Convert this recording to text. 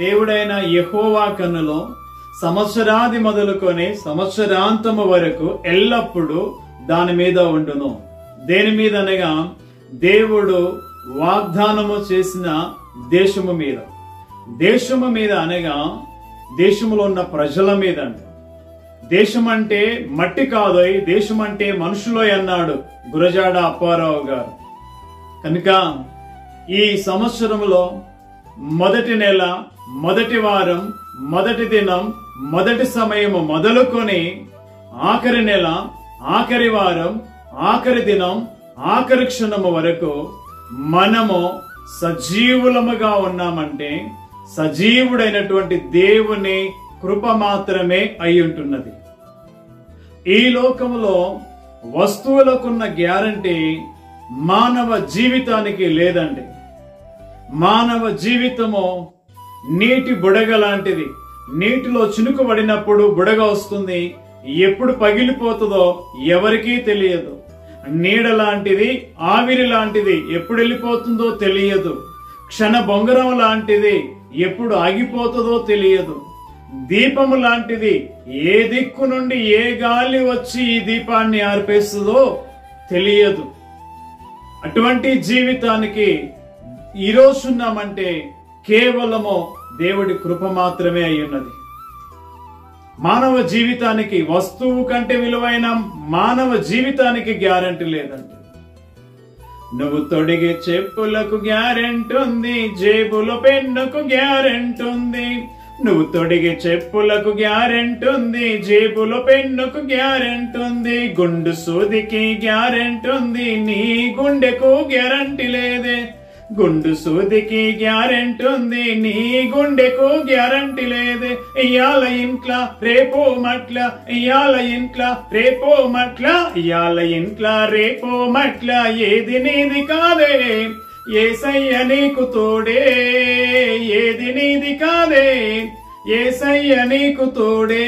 దేవుడైన యెహోవా కన్నులో సంవత్సరాది మొదలుకొని సంవత్సరాంతము వరకు ఎల్లప్పుడూ దాని మీద ఉండును. దేని మీద అనగా దేవుడు వాగ్దానము చేసిన దేశము మీద. దేశము మీద అనగా దేశములో ఉన్న ప్రజల మీద. దేశం అంటే మట్టి కాదోయ్, దేశం అంటే మనుషులోయ్ అన్నాడు గురజాడ అప్పారావు గారు. కనుక ఈ సంవత్సరంలో మొదటి నెల, మొదటి వారం, మొదటి దినం, మొదటి సమయము మొదలుకొని ఆఖరి నెల, ఆఖరి వారం, ఆఖరి దినం, ఆఖరి క్షణము వరకు మనము సజీవులముగా ఉన్నామంటే సజీవుడైనటువంటి దేవుని కృప మాత్రమే అయి ఉంటున్నది. ఈ లోకంలో వస్తువులకున్న గ్యారంటీ మానవ జీవితానికి లేదండి. మానవ జీవితము నీటి బుడగ లాంటిది. నీటిలో చినుకు పడినప్పుడు బుడగ వస్తుంది, ఎప్పుడు పగిలిపోతుందో ఎవరికీ తెలియదు. నీడ లాంటిది, ఆవిరి లాంటిది, ఎప్పుడు వెళ్ళిపోతుందో తెలియదు. క్షణ బొంగరం లాంటిది, ఎప్పుడు ఆగిపోతుందో తెలియదు. దీపము లాంటిది, ఏ దిక్కు నుండి ఏ గాలి వచ్చి ఈ దీపాన్ని ఆర్పేస్తుందో తెలియదు. అటువంటి జీవితానికి ఈరోజు ఉన్నామంటే కేవలము దేవుడి కృప మాత్రమే అయ్యున్నది. మానవ జీవితానికి, వస్తువు కంటే విలువైన మానవ జీవితానికి గ్యారెంటీ లేదండి. నువ్వు తొడిగే చెప్పులకు గ్యారెంటీ ఉంది, జేబులో పెన్నుకు గ్యారెంటీ ఉంది. నువ్వు తొడిగే చెప్పులకు గ్యారెంటీ ఉంది, జేబులో పెన్నుకు గ్యారెంటీ ఉంది. గుండు సూదికి గ్యారెంటీ ఉంది, నీ గుండెకు గ్యారెంటీ లేదే. గుండు సూదికి గ్యారెంటీ ఉంది, నీ గుండెకు గ్యారెంటీ లేదే. ఇయాల ఇంట్లా రేపో మట్ల, ఇయాల ఇంట్లా రేపో మట్ల, ఇయాల ఇంట్లా రేపో మట్ల, ఏది నీది కాదే యేసయ్య నీకు తోడే, ఏది నీది కాదే యేసయ్య నీకు తోడే.